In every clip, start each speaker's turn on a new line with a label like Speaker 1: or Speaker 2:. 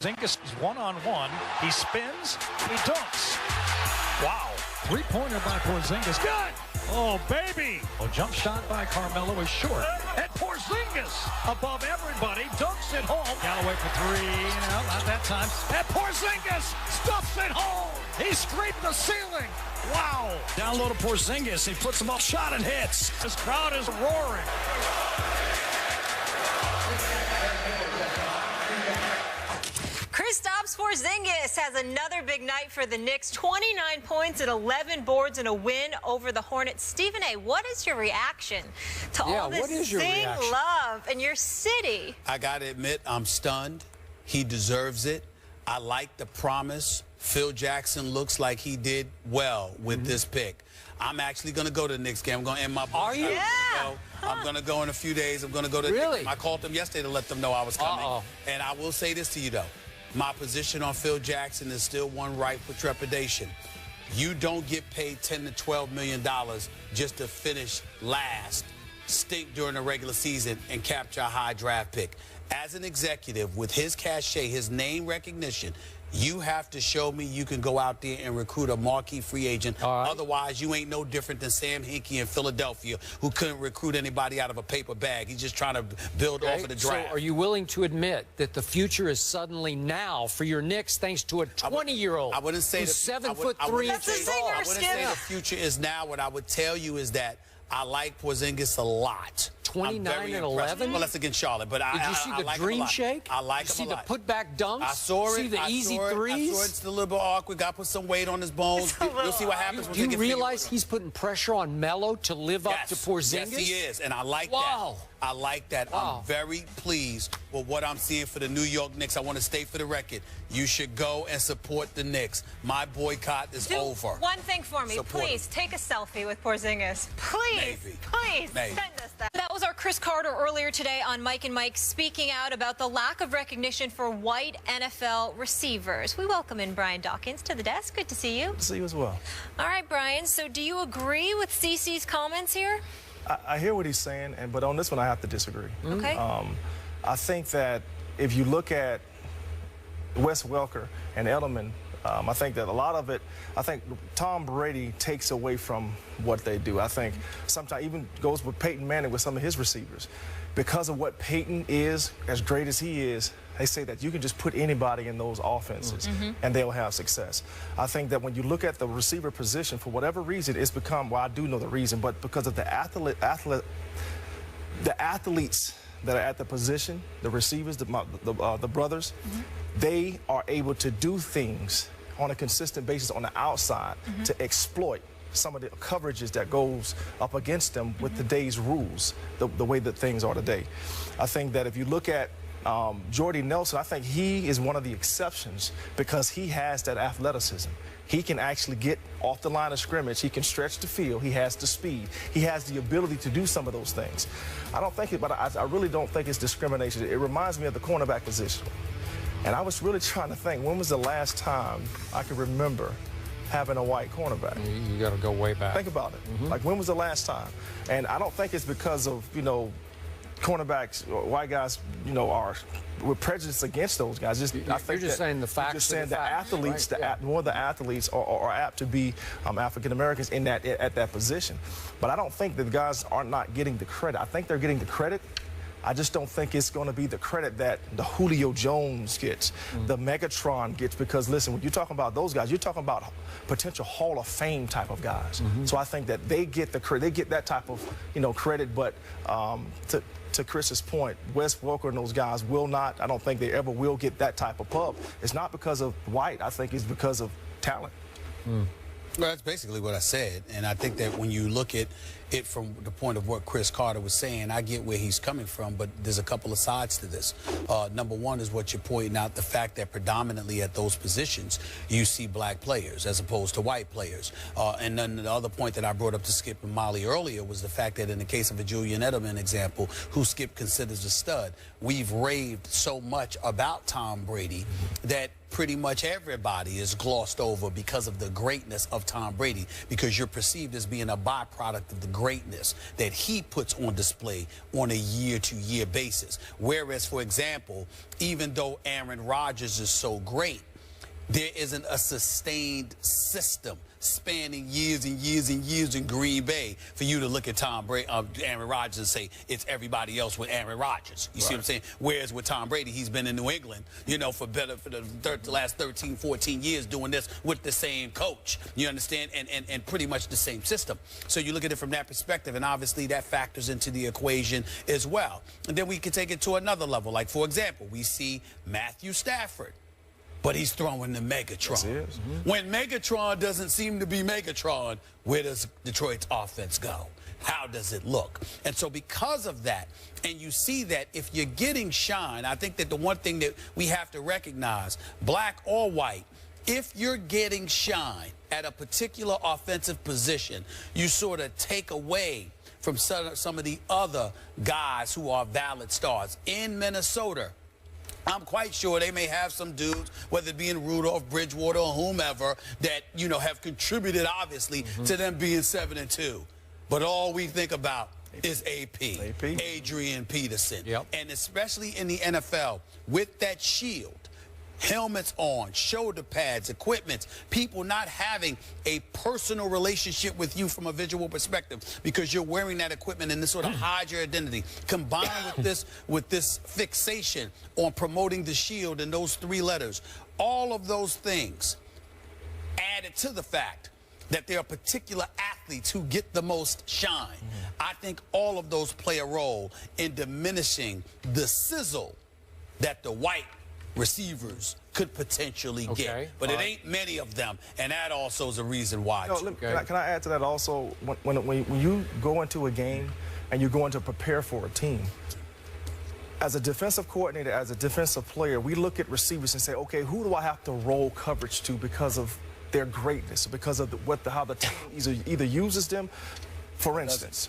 Speaker 1: Porzingis is one-on-one. He spins. He dunks. Wow. Three-pointer by Porzingis. Good. Oh, baby. Oh, jump shot by Carmelo is short. And Porzingis above everybody. Dunks it home. Galloway for three. No, not that time. And Porzingis stuffs it home. He scraped the ceiling. Wow. Down low to Porzingis. He puts them off shot and hits. This crowd is roaring.
Speaker 2: Kristaps Porzingis has another big night for the Knicks. 29 points and 11 boards in a win over the Hornets. Stephen A., what is your reaction to all this sing love in your city?
Speaker 3: I got to admit, I'm stunned. He deserves it. I like the promise. Phil Jackson looks like he did well with this pick. I'm actually going to go to the Knicks game. I'm going to end my book. Are you?
Speaker 2: Yeah.
Speaker 3: I'm going to go in a few days. I'm going to go to
Speaker 4: Really?
Speaker 3: I called them yesterday to let them know I was coming. And I will say this to you, though. My position on Phil Jackson is still one ripe for trepidation. You don't get paid $10 to $12 million just to finish last, stink during the regular season, and capture a high draft pick. As an executive, with his cachet, his name recognition, you have to show me you can go out there and recruit a marquee free agent. Otherwise, you ain't no different than Sam Hinkie in Philadelphia, who couldn't recruit anybody out of a paper bag. He's just trying to build off of the draft.
Speaker 4: So are you willing to admit that the future is suddenly now for your Knicks thanks to a 20-year-old
Speaker 3: I wouldn't say
Speaker 4: who's 7'3"
Speaker 3: I wouldn't
Speaker 2: say
Speaker 3: the future is now. What I would tell you is that I like Porzingis a lot.
Speaker 4: 29 and 11?
Speaker 3: Well, that's against Charlotte, but
Speaker 4: Did you see the
Speaker 3: like
Speaker 4: dream shake?
Speaker 3: I like him a lot.
Speaker 4: See the putback dunks?
Speaker 3: I saw it.
Speaker 4: See the easy threes?
Speaker 3: I saw it's a little bit awkward. Got to put some weight on his bones. You'll see what happens.
Speaker 4: Do you realize he's putting pressure on Melo to live up to Porzingis?
Speaker 3: Yes, he is, and I like that. I like that. I'm very pleased with what I'm seeing for the New York Knicks. I want to state for the record, you should go and support the Knicks. My boycott is over.
Speaker 2: One thing for me, please take a selfie with Porzingis. Please, please send us that. That was our Chris Carter earlier today on Mike and Mike, speaking out about the lack of recognition for white NFL receivers. We welcome in Brian Dawkins to the desk. Good to see you.
Speaker 5: Good to see you as well.
Speaker 2: All right, Brian, so do you agree with CeCe's comments here?
Speaker 5: I hear what he's saying, but on this one I have to disagree.
Speaker 2: Okay.
Speaker 5: I think that if you look at Wes Welker and Edelman, I think that a lot of it, I think Tom Brady takes away from what they do. I think sometimes even goes with Peyton Manning with some of his receivers. Because of what Peyton is, as great as he is, they say that you can just put anybody in those offenses and they'll have success. I think that when you look at the receiver position, for whatever reason, it's become, well, I do know the reason, but because of the athletes that are at the position, the receivers, the brothers, they are able to do things on a consistent basis on the outside to exploit some of the coverages that goes up against them with today's rules, the way that things are today. I think that if you look at Jordy Nelson, I think he is one of the exceptions because he has that athleticism. He can actually get off the line of scrimmage. He can stretch the field. He has the speed. He has the ability to do some of those things. I don't think it, but I really don't think it's discrimination. It reminds me of the cornerback position. And I was really trying to think, when was the last time I can remember having a white cornerback?
Speaker 4: You got to go way back.
Speaker 5: Think about it. Like, when was the last time? And I don't think it's because of, you know, cornerbacks, white guys, you know, we're prejudiced against those guys.
Speaker 4: You're just saying the facts.
Speaker 5: Just saying the athletes,
Speaker 4: right?
Speaker 5: more of the athletes are apt to be African Americans at that position. But I don't think that the guys are not getting the credit. I think they're getting the credit. I just don't think it's going to be the credit that the Julio Jones gets, the Megatron gets, because listen, when you're talking about those guys, you're talking about potential Hall of Fame type of guys. So I think that they get the credit, they get that type of, you know, credit. But to Chris's point, Wes Welker and those guys will not. I don't think they ever will get that type of pub. It's not because of white. I think it's because of talent.
Speaker 3: Well, that's basically what I said, and I think that when you look at it from the point of what Chris Carter was saying, I get where he's coming from, but there's a couple of sides to this. Number one is what you're pointing out, the fact that predominantly at those positions, you see black players as opposed to white players. And then the other point that I brought up to Skip and Molly earlier was the fact that in the case of a Julian Edelman example, who Skip considers a stud, we've raved so much about Tom Brady that pretty much everybody is glossed over because of the greatness of Tom Brady, because you're perceived as being a byproduct of the greatness that he puts on display on a year-to-year basis. Whereas, for example, even though Aaron Rodgers is so great, there isn't a sustained system spanning years and years and years in Green Bay for you to look at Aaron Rodgers and say it's everybody else with Aaron Rodgers. You see what I'm saying? Whereas with Tom Brady, he's been in New England, you know, for the last 13, 14 years doing this with the same coach. You understand? And pretty much the same system. So you look at it from that perspective, and obviously that factors into the equation as well. And then we can take it to another level. Like, for example, we see Matthew Stafford. But he's throwing the Megatron.
Speaker 5: Yes, he is.
Speaker 3: When Megatron doesn't seem to be Megatron, where does Detroit's offense go? How does it look? And so because of that, and you see that if you're getting shine, I think that the one thing that we have to recognize, black or white, if you're getting shine at a particular offensive position, you sort of take away from some of the other guys who are valid stars. In Minnesota, I'm quite sure they may have some dudes, whether it be in Rudolph, Bridgewater, or whomever, that, you know, have contributed, obviously, to them being 7-2. But all we think about is AP. Adrian Peterson.
Speaker 4: Yep.
Speaker 3: And especially in the NFL, with that shield, helmets on, shoulder pads, equipment, people not having a personal relationship with you from a visual perspective because you're wearing that equipment and this sort of hides your identity, combined with this fixation on promoting the shield and those 3 letters, all of those things added to the fact that there are particular athletes who get the most shine. I think all of those play a role in diminishing the sizzle that the white receivers could potentially get. But it ain't many of them, and that also is a reason why.
Speaker 5: Can I add to that also? When you go into a game and you're going to prepare for a team, as a defensive coordinator, as a defensive player, we look at receivers and say, okay, who do I have to roll coverage to because of their greatness, because of how the team either uses them? For instance,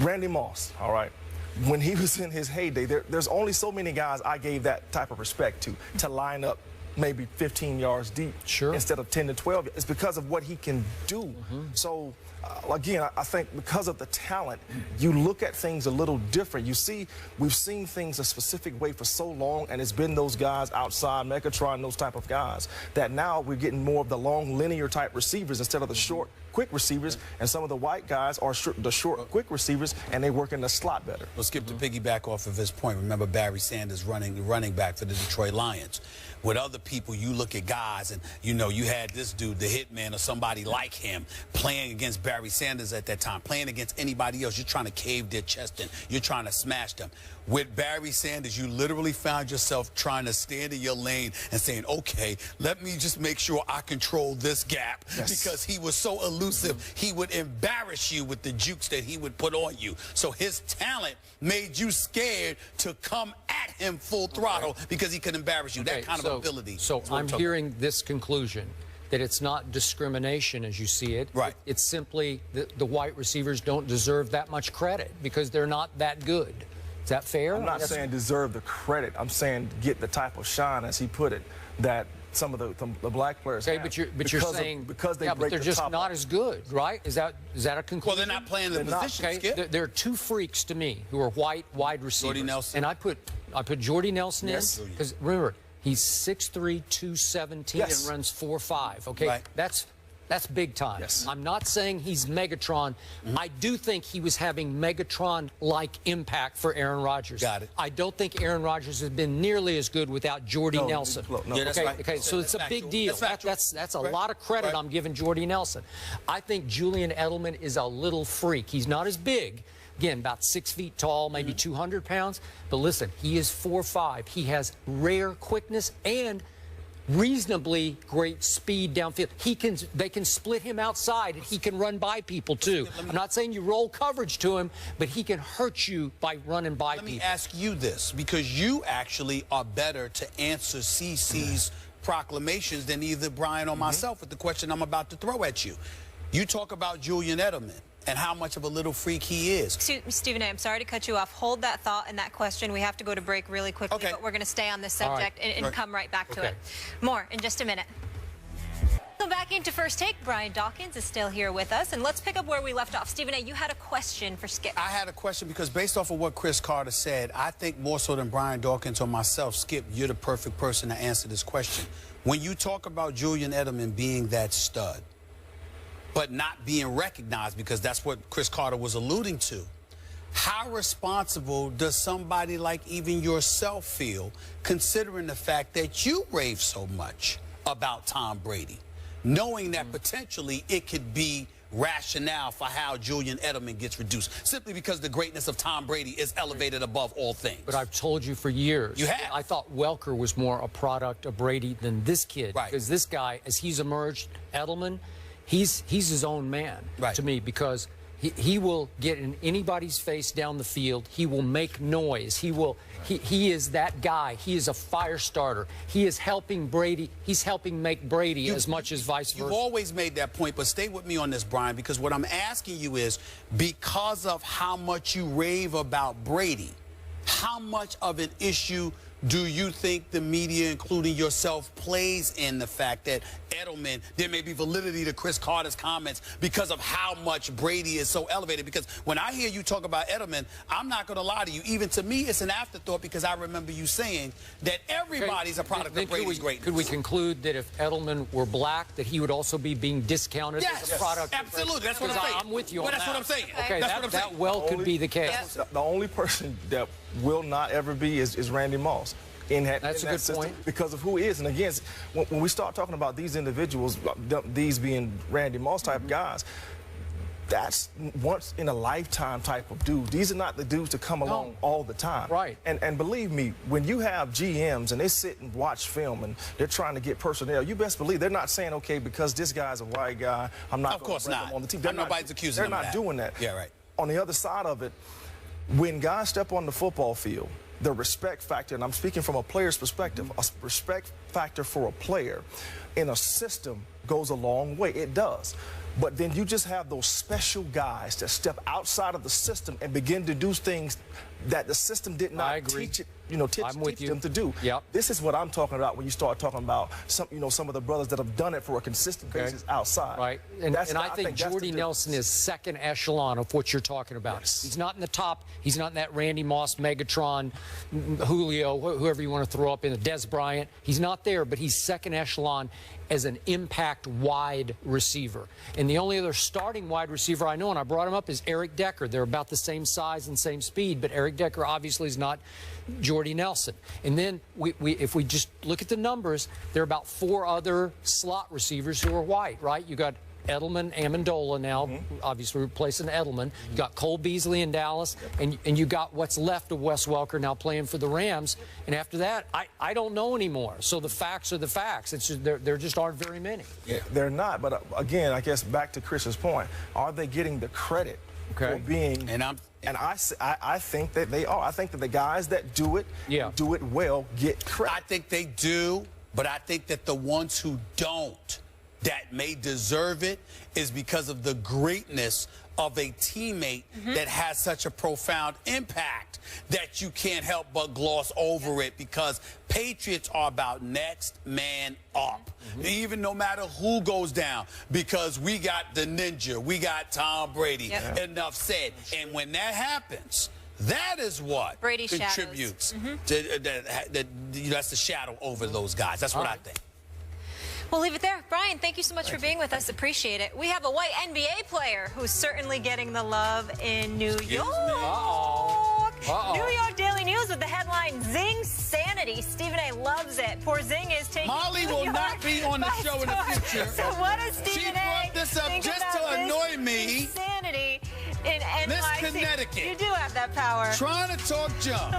Speaker 5: Randy Moss, all right? When he was in his heyday, there's only so many guys I gave that type of respect to line up maybe 15 yards deep instead of 10 to 12. It's because of what he can do. So, again, I think because of the talent, you look at things a little different. You see, we've seen things a specific way for so long, and it's been those guys outside, Megatron, those type of guys, that now we're getting more of the long linear type receivers instead of the short, quick receivers, and some of the white guys are the short, quick receivers, and they work in the slot better.
Speaker 3: Well, Skip, to piggyback off of his point, remember Barry Sanders running back for the Detroit Lions. With other people, you look at guys, and, you know, you had this dude, the Hitman, or somebody like him, playing against Barry Sanders at that time, playing against anybody else. You're trying to cave their chest in. You're trying to smash them. With Barry Sanders, you literally found yourself trying to stand in your lane and saying, okay, let me just make sure I control this gap, because he was so elusive. He would embarrass you with the jukes that he would put on you. So his talent made you scared to come at him full throttle because he could embarrass you. That kind of ability.
Speaker 4: So I'm hearing this conclusion, that it's not discrimination as you see it.
Speaker 3: Right.
Speaker 4: It's simply the white receivers don't deserve that much credit because they're not that good. Is that fair?
Speaker 5: I'm not saying deserve the credit. I'm saying get the type of shine, as he put it, that some of the black players have.
Speaker 4: But you're saying
Speaker 5: because they
Speaker 4: but they're just not as good, right? Is that a conclusion?
Speaker 3: Well, they're not playing the position.
Speaker 4: Okay. There are 2 freaks to me who are white wide receivers.
Speaker 3: Jordy Nelson.
Speaker 4: And I put Jordy Nelson in because remember, he's 6'3", 217 and runs 4.5. Okay, that's big time. I'm not saying he's Megatron. I do think he was having Megatron-like impact for Aaron Rodgers.
Speaker 3: Got it.
Speaker 4: I don't think Aaron Rodgers has been nearly as good without Jordy Nelson. Okay, so it's a big deal. That's a lot of credit I'm giving Jordy Nelson. I think Julian Edelman is a little freak. He's not as big. Again, about 6 feet tall, maybe 200 pounds. But listen, he is 4'5". He has rare quickness and reasonably great speed downfield. They can split him outside, and he can run by people too. I'm not saying you roll coverage to him, but he can hurt you by running by people.
Speaker 3: Let me ask you this, because you actually are better to answer CC's proclamations than either Brian or myself with the question I'm about to throw at you. You talk about Julian Edelman and how much of a little freak he is.
Speaker 2: Stephen A., I'm sorry to cut you off. Hold that thought and that question. We have to go to break really quickly, but we're going to stay on this subject and come right back to it. More in just a minute. The Welcome back into First Take. Brian Dawkins is still here with us, and let's pick up where we left off. Stephen A., you had a question for Skip.
Speaker 3: I had a question because based off of what Chris Carter said, I think more so than Brian Dawkins or myself, Skip, you're the perfect person to answer this question. When you talk about Julian Edelman being that stud, but not being recognized, because that's what Chris Carter was alluding to, how responsible does somebody like even yourself feel, considering the fact that you rave so much about Tom Brady, knowing that potentially it could be rationale for how Julian Edelman gets reduced, simply because the greatness of Tom Brady is elevated above all things?
Speaker 4: But I've told you for years.
Speaker 3: You have.
Speaker 4: I thought Welker was more a product of Brady than this kid.
Speaker 3: Right.
Speaker 4: Because this guy, as he's emerged, Edelman, he's his own man to me, because he will get in anybody's face down the field. He will make noise. He is that guy. He is a fire starter. He is helping Brady. He's helping make Brady as much as vice versa.
Speaker 3: You've always made that point, but stay with me on this, Brian, because what I'm asking you is, because of how much you rave about Brady, how much of an issue do you think the media, including yourself, plays in the fact that Edelman, there may be validity to Chris Carter's comments because of how much Brady is so elevated? Because when I hear you talk about Edelman, I'm not going to lie to you. Even to me, it's an afterthought, because I remember you saying that everybody's a product of Brady's greatness.
Speaker 4: Could we conclude that if Edelman were black, that he would also be being discounted as a product?
Speaker 3: Absolutely. That's what I'm saying.
Speaker 4: I'm with you on
Speaker 3: that's
Speaker 4: that.
Speaker 3: what I'm saying.
Speaker 4: Okay, that well could be the case.
Speaker 5: The only person that will not ever be is Randy Moss.
Speaker 4: That's a good point.
Speaker 5: Because of who he is. And again, when we start talking about these individuals, these being Randy Moss type guys, that's once in a lifetime type of dude. These are not the dudes to come along all the time.
Speaker 4: Right.
Speaker 5: And believe me, when you have GMs and they sit and watch film and they're trying to get personnel, you best believe they're not saying, okay, because this guy's a white guy, I'm not going to bring him on the team.
Speaker 3: Nobody's accusing them of that.
Speaker 5: They're not doing that.
Speaker 3: Yeah, right.
Speaker 5: On the other side of it, when guys step on the football field, the respect factor, and I'm speaking from a player's perspective, a respect factor for a player in a system goes a long way. It does. But then you just have those special guys that step outside of the system and begin to do things that the system did not teach it, teach them to do.
Speaker 4: Yep.
Speaker 5: This is what I'm talking about when you start talking about some of the brothers that have done it for a consistent basis outside.
Speaker 4: Right. And I think Jordy Nelson is second echelon of what you're talking about.
Speaker 5: Yes.
Speaker 4: He's not in the top. He's not in that Randy Moss, Megatron, Julio, whoever you want to throw up in, Des Bryant. He's not there, but he's second echelon as an impact wide receiver. And the only other starting wide receiver I know, and I brought him up, is Eric Decker. They're about the same size and same speed, but Eric Decker obviously is not Jordy Nelson. And then if we just look at the numbers, there are about 4 other slot receivers who are white, right? You got Edelman, Amendola now, obviously replacing Edelman. You got Cole Beasley in Dallas, and you got what's left of Wes Welker now playing for the Rams. And after that, I don't know anymore. So the facts are the facts. It's just, there just aren't very many.
Speaker 5: Yeah. They're not. But again, I guess back to Chris's point, are they getting the credit for being? And I think that they are. I think that the guys that do it, do it well, get credit.
Speaker 3: I think they do, but I think that the ones who don't, that may deserve it, is because of the greatness of a teammate that has such a profound impact that you can't help but gloss over it, because Patriots are about next man up. Even no matter who goes down, because we got the ninja, we got Tom Brady. Enough said. And when that happens, that is what
Speaker 2: Brady
Speaker 3: contributes to that's the shadow over those guys. That's what I think.
Speaker 2: We'll leave it there. Brian, thank you so much for being with us. Appreciate it. We have a white NBA player who's certainly getting the love in New York. New York Daily News with the headline, Zing Sanity. Stephen A. loves it. Porzingis taking
Speaker 3: Molly will not be on the show in the future.
Speaker 2: So what does Stephen A.
Speaker 3: She brought this up just to annoy me.
Speaker 2: Sanity in NYC.
Speaker 3: Miss Connecticut.
Speaker 2: You do have that power.
Speaker 3: Trying to talk junk.